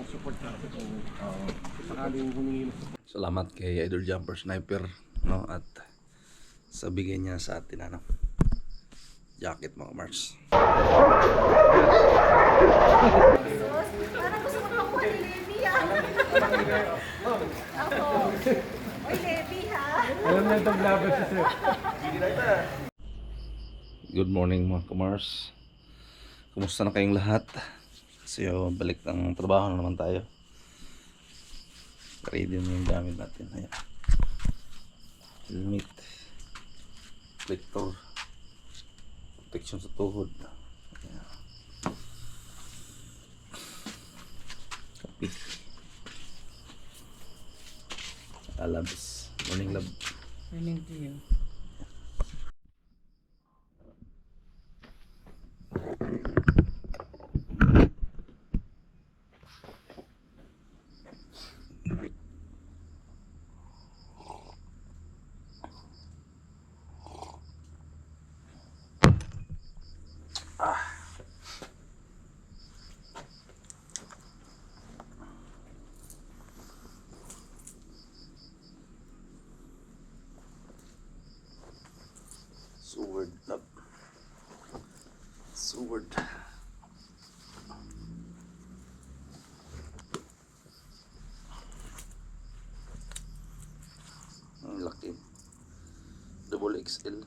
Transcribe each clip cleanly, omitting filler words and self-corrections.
support natin kung sakaling humingi ng support. Salamat kay Idol Jumper Sniper, no, at sa bigay niya sa atin jacket, mga Mars. Parang gusto ko naman po ni Levi ah. Ako. Oy Levi ha. Alam na itong laban sa sir. Good morning mga Kamars. Kumusta na kayong lahat? Kasi balik ng trabaho na naman tayo. Ready na yung gamit natin. Ayan. Helmet, reflector, protection sa tuhod. Ayan. Kapi. Labs. Morning lab. Morning to you. Sword lab. Sword. Ang laki. Double XL.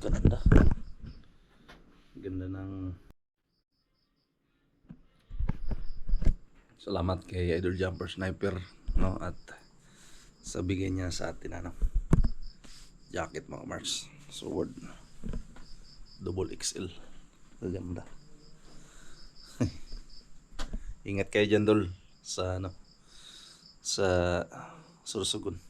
Ganda. Ganda ng... Salamat kay Idol Jumper Sniper, no, at sa bigay niya sa atin jacket, mga Mars. Sword. Double XL. Ganda. Ingat kayo dyan, Dol, sa sa Sorsogon.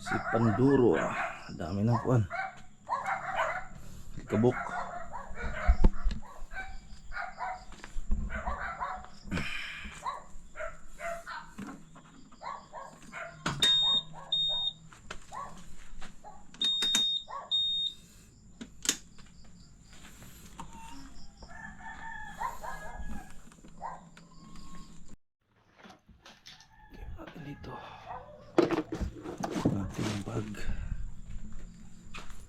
Si Panduro, dami ng kuan. Kabuk. Natin dito ating bag,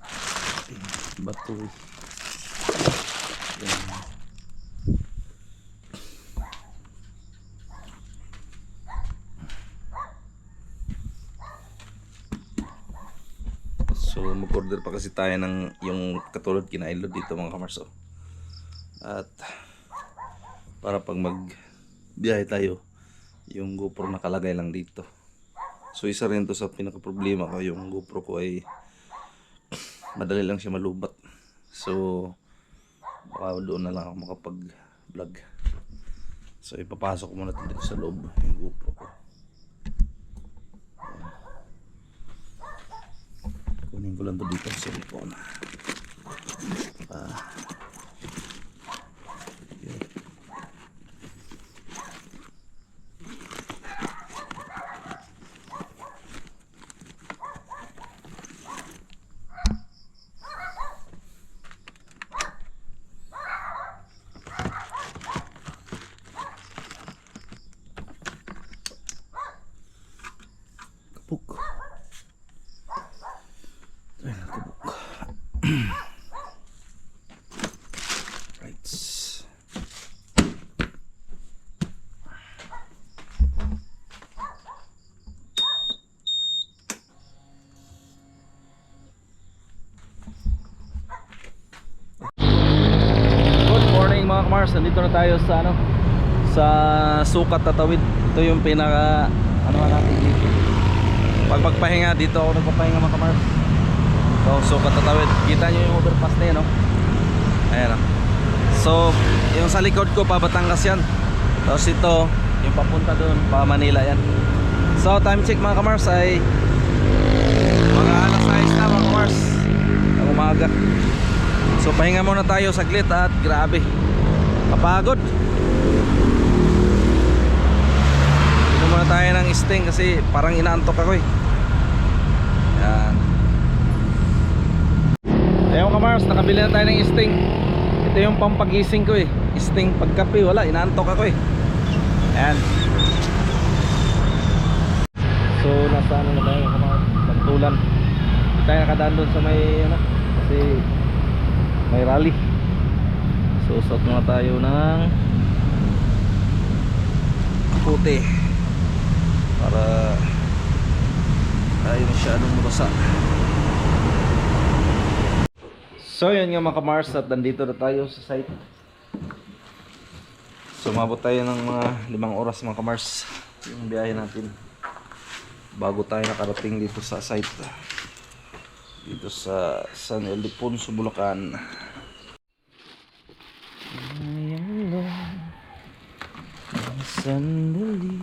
ating bato. Yan. So mag-order pa kasi tayo ng yung katulad kinailod dito, mga Kamarso, at para pag magbiyahe tayo yung GoPro nakalagay lang dito. So isa rin to sa pinaka problema ko, yung GoPro ko ay madali lang siya malubat. So baka doon na lang ako makapag vlog. So ipapasok ko muna dito sa loob yung GoPro ko. Kunin ko lang to dito sa cellphone. Kapuk. Ay, nakabuk. Right. Good morning mga kamars. Nandito na tayo sa sa Sukat Tatawid. Ito yung pinaka natin dito. Pag magpahinga dito ako nagpapahinga mga kamars. So Sukat Tatawid. Kita nyo yung overpass na yun, no? Ayan, no? So yung sa likod ko pa Batangas yan. Tapos ito yung papunta doon pa Manila yan. So time check mga kamars ay mga alas 6 na mga kamars ng umaga. So pahinga muna tayo saglit at grabe kapagod. Inom muna tayo ng Sting kasi parang inaantok ako eh. Yan. Ayun kamars, nakabili na tayo ng Sting. Ito yung pampagising ko eh. Sting pagkape, wala, inaantok ako eh. Yan. So nasa na tayo kamars, Pantulan. Hindi tayo nakadaan doon sa may kasi may rally. So suot muna tayo ng puti para tayo masyadong murasa. So yun nga mga kamars, at nandito na tayo sa site. So umabot tayo ng mga 5 oras mga kamars yung biyahe natin bago tayo nakarating dito sa site, dito sa San Ildefonso, Bulacan. Ayan lang ang sandali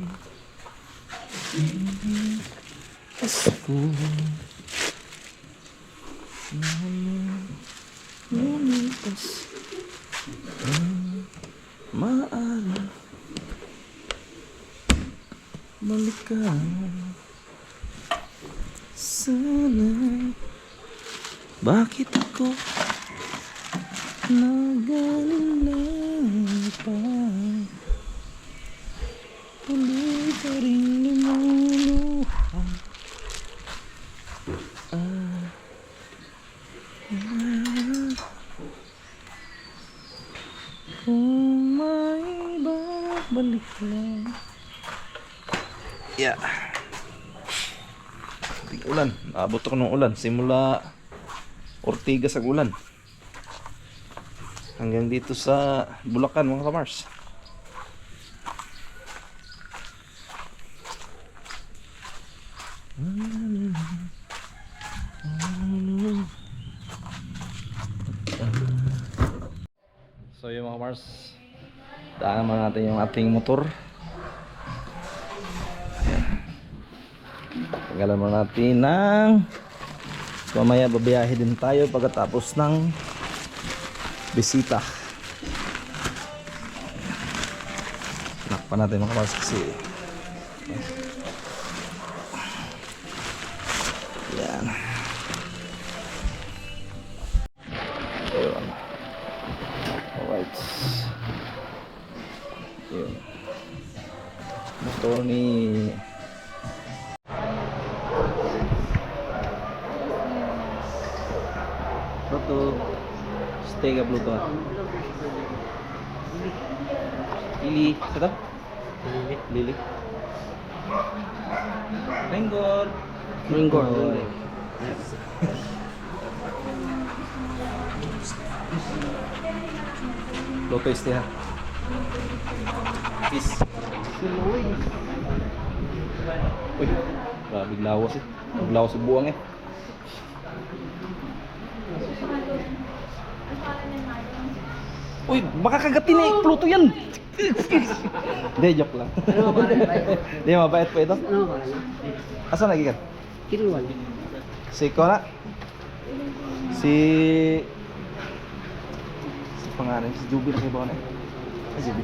Pasko na lumipas maaari balikan sana. Bakit ako nag-alala pa? Tuloy pa rin lumuluha. Kung may babalik lang. Yeah. Ulan, abot ako ng ulan simula Ortigas ang ulan hanggang dito sa Bulacan mga kamars. So yung mga kamars, daan naman natin yung ating motor. Tagalan mo natin ng mamaya babiyahe din tayo pagkatapos ng bisita. Nakpan natin mga kamars kasi yan. Ayun. Alright. Ayun. Motor ni Bluetooth. Stay ka Bluetooth. Lili. Sata? Lili. Ringgol. Ringgol. Bluetooth stay ha. Peace. Uy. Grabe lawas eh. Lawas sa buwang eh. Uy, baka kagatin eh, Pluto yan. Hindi, joke lang. Hindi, mabait pa ito. Asan lagi ka? Kiruan. Si Kona? Si pangalan, si Juby na kayo ba na eh? Si Juby.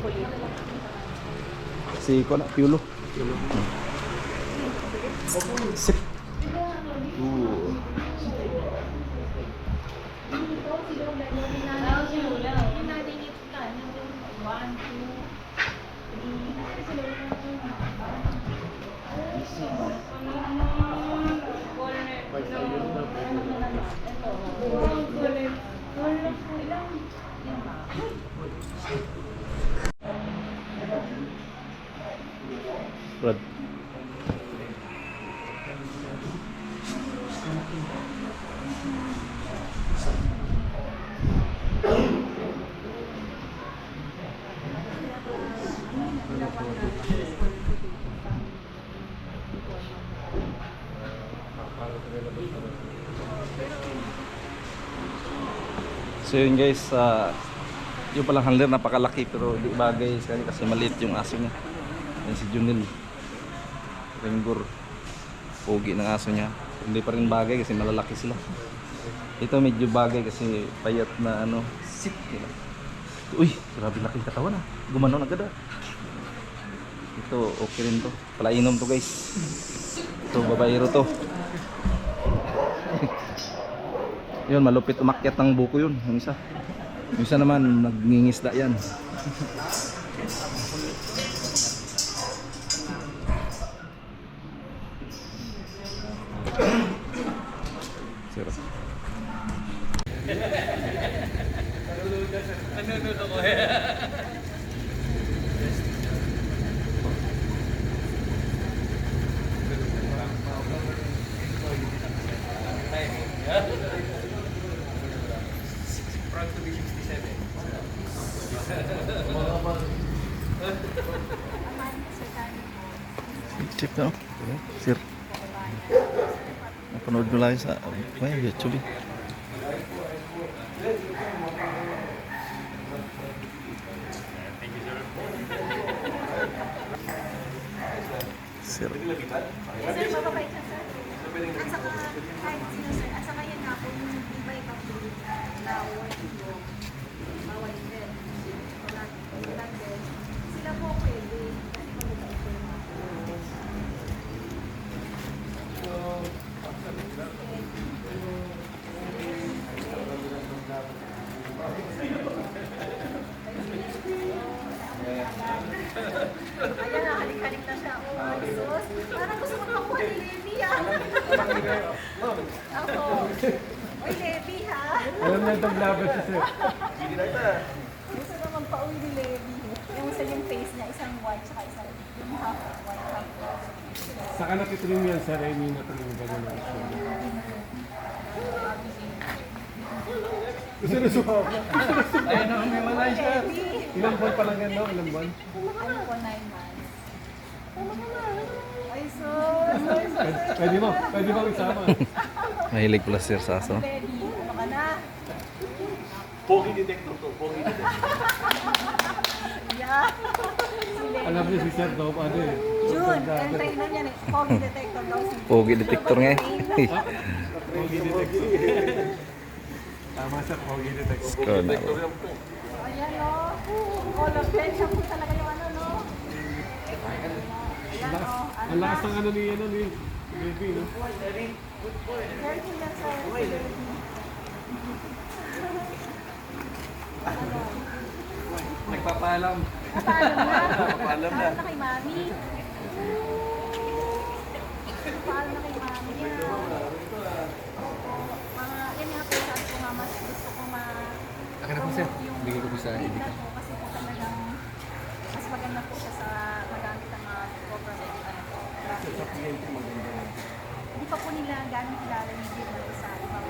Si Kona, Piolo. Sip. Brad. So yun guys, yung palang handler napakalaki pero di bagay sa kanya kasi maliit yung aso niya. Yan si Junil Ringgor, pogi ng aso niya. Hindi pa rin bagay kasi malalaki sila. Ito medyo bagay kasi payat na ano, sit nila. Uy, grabe laking katawan ah. Gumanon agad ah. Ito okay rin to. Palainom to guys. Ito babaero to. Yun, malupit umakyat ng buko yun, yung isa. Yung isa naman, nagngingisda yan. Sira. Check na. Sir. Napanood ko lang sa YouTube. Sir. Sir, mababait na sir. At saka, kahit sino sir, at saka yan nga po, yung iba ibang food na working mo, bawal din. Wala din. Sila po pwede. Kasi mababait din. Ayan na, halik-halik na siya. Oh, my sus. Parang gusto ko makuha ni Levi ah. Ako. Oy, Levi ha. Alam na itong laban si sir. Gusto na magpa-uwi ni Levi. Yung isa yung face niya, isang white, saka isang yung half white, half white. Saka nakitrim yan sa Remy na ito yung bago na ito. Gusto na suha. Ayun na, may malay siya. Ilang buwan pa lang yan, no? Ilang buwan? Ano po, 9 months. Ay, sus. Pwede mo isama. Mahilig pala sir sa aso. Levi, ano ka na? Pogi detector to, pogi detector. Yeah. Si Levi. Alam niyo si Sir Dom, ano eh. June, ang trainer niya, Pogi detector daw si Pogi detector nga eh. Pogi detector. Tama siya, pogi detector. Score na. Ayan o. All of them. Siya po talaga yung ano, no? Ayan o. Ang lakas ng ano ni Baby, no? Careful lang sa Nagpapaalam. Napaalam na kay Mami. Napaalam na kay Mami. Yan nga po, sabi ko nga, mas gusto ko Akin na po, sir. Bigay ko po sa hindi na po, kasi po talagang mas maganda po siya sa magamit ng mga corporate hindi pa po nila gano'ng kilala ni Jim sa ibang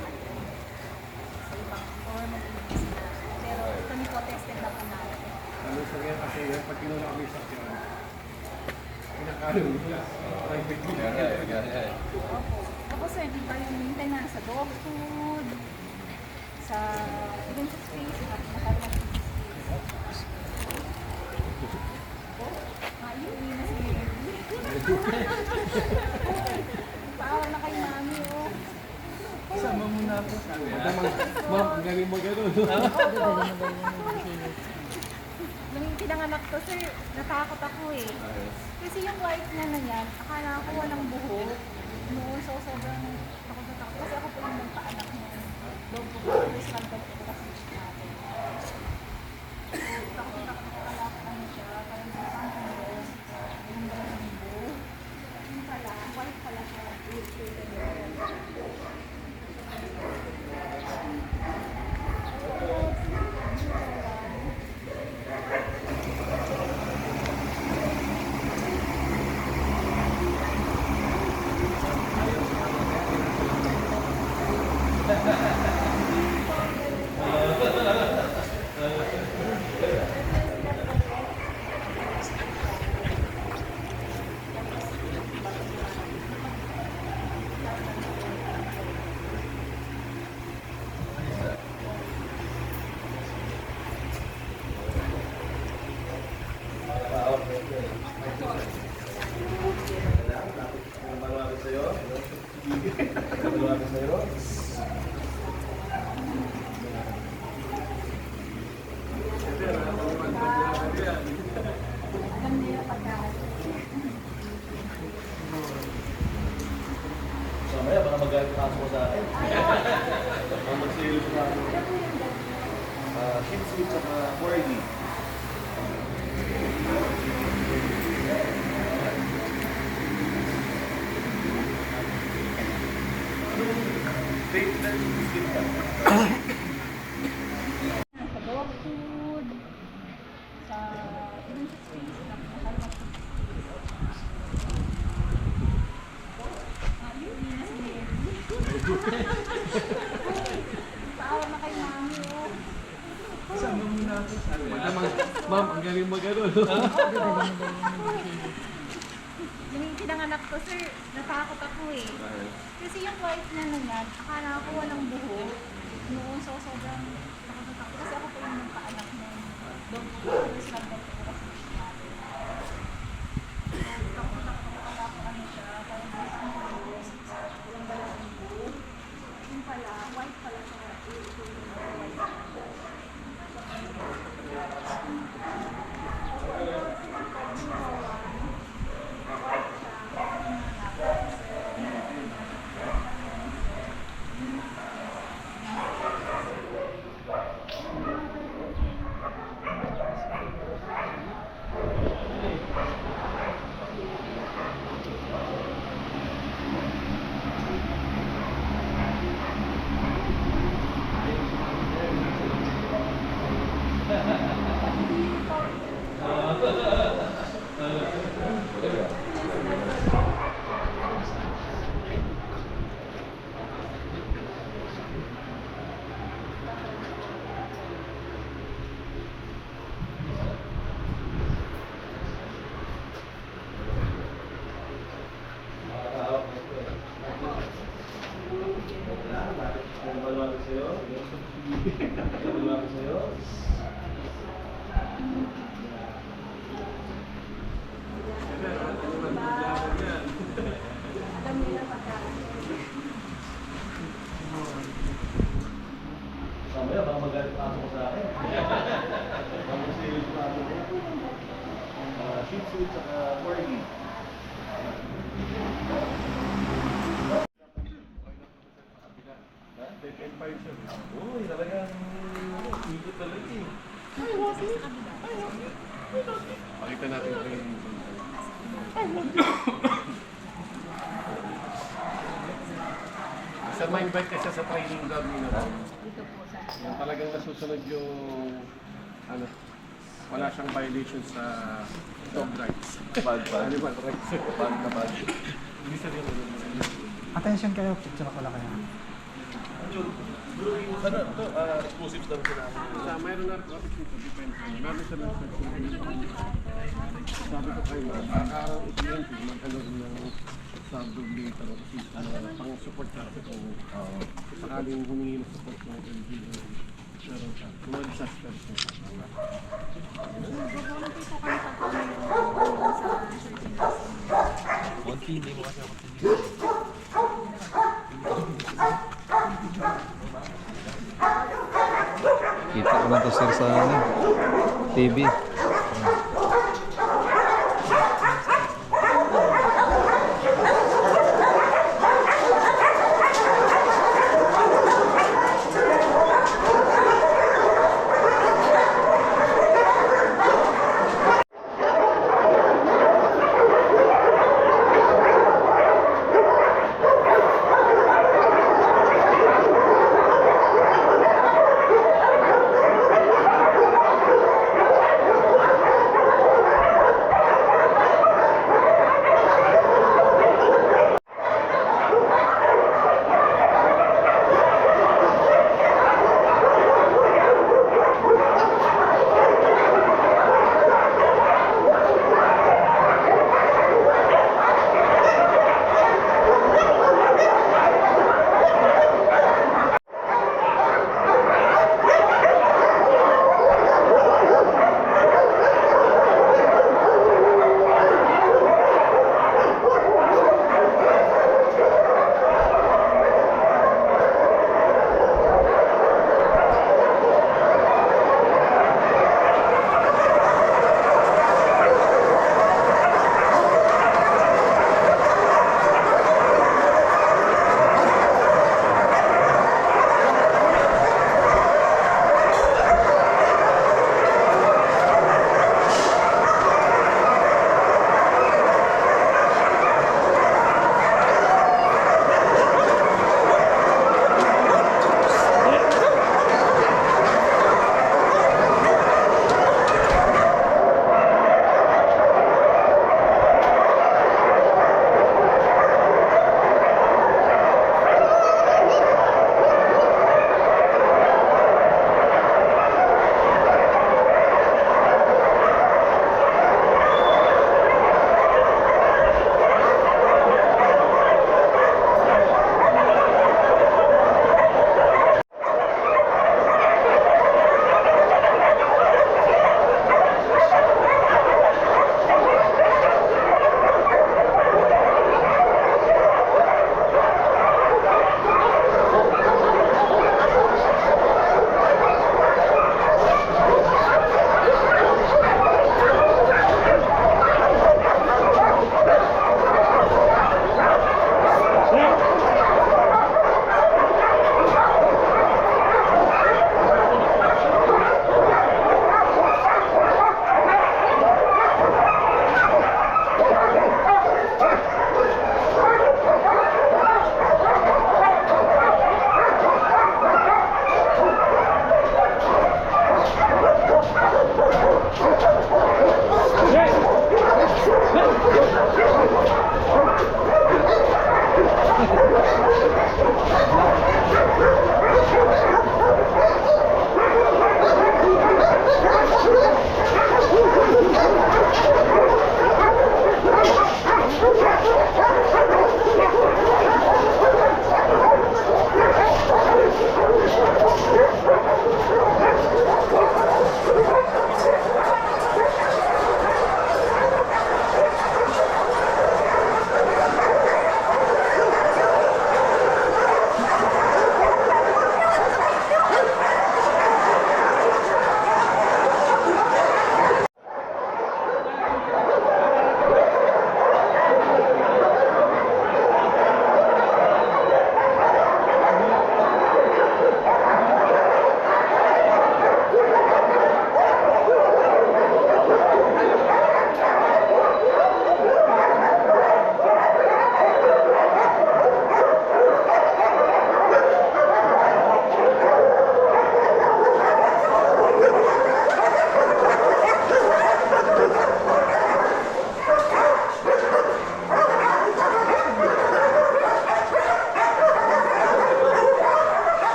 or mag-ibig sila. Pero ito ni po tested na po natin. Ano sa kaya kasi pag kinuna kami sa akin, pinakalo nila. Private nila. Opo. Tapos sir, di ba yung maintenance sa dog food, sa even sa space, nakaroon ng space. Ayun, na si paawa na kay Mami, oh. Sama mo na ako. Ma'am, ang galing mo gano'n. Nung pinanganak to, sir, natakot ako eh. Kasi yung white na yan, akala ko walang buhok. Noon, so sobrang takot na takot. Kasi ako po yung nagpaanak ng dog ko. Personal dog ko kasi natin. So, takot na takot akala ko ano siya. Parang sa pangkong yung buhok. Yung pala, Alam nila pagkakas. Mamaya, baka magalit ka ako sa akin. Ang mag-sales na ako. Shih Tzu tsaka Corgi. Sa dog food, sa even sa space na paawa na kay mami, oh. Sama mo na ako. Ma'am, ang galing mag-ano. Yung pinanganak ko, sir, natakot ako eh. Kasi yung white na nanyan, akala ko walang buhok. Noon, so sobrang takot na takot. Kasi ako po yung nagpaanak ng dog food. First love dog ko kasi natin. Takot na takot ako, akala ko ano siya. Parang gusto mo walang dalawang buhok. Yung pala, white pala siya. Alam nila pagkakas. Mamaya, baka magalit ka ako sa akin. Ang mag-sales na ako. Shih Tzu tsaka Corgi. Uy, talagang ikot talaga eh. Pakita natin ito yung... Isa ma-invite ka siya sa training dog nila. Dito po sa Yung talagang nasusunod yung... Ano, wala siyang violation sa dog rights. Bad. Animal rights. Bad na bad. Hindi sabihin mo Attention kayo, picture ako lang kayo. Ano, ito, exclusive daw sila. mayroon na traffic dito, depende. Meron siya ng sabi ko kayo, araw i-20, mag-ano rin ng sub-dog later kasi pang-support natin kung sakaling humingi ng support ng LGU. Meron siya. Kung mag-suspect siya. volunteer po kami pag may sa searching. Konti, hindi mo kasi ako. Kita ko na to sir sa ano, TV.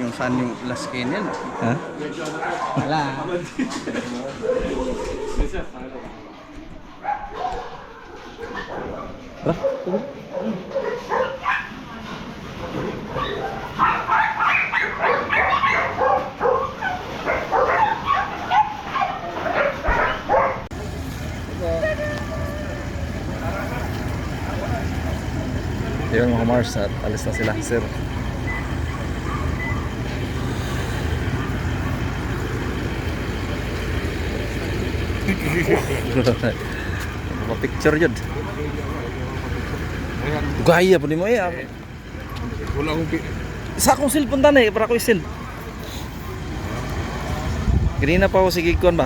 kung saan yung last skin yan. Ha? Wala. Yun mga Mars at alis na sila sir. Picture yun. Gaya po ni mo eh. Wala akong Sa akong cellphone tanay para ko isin. Ganina pa ako sige kuan ba?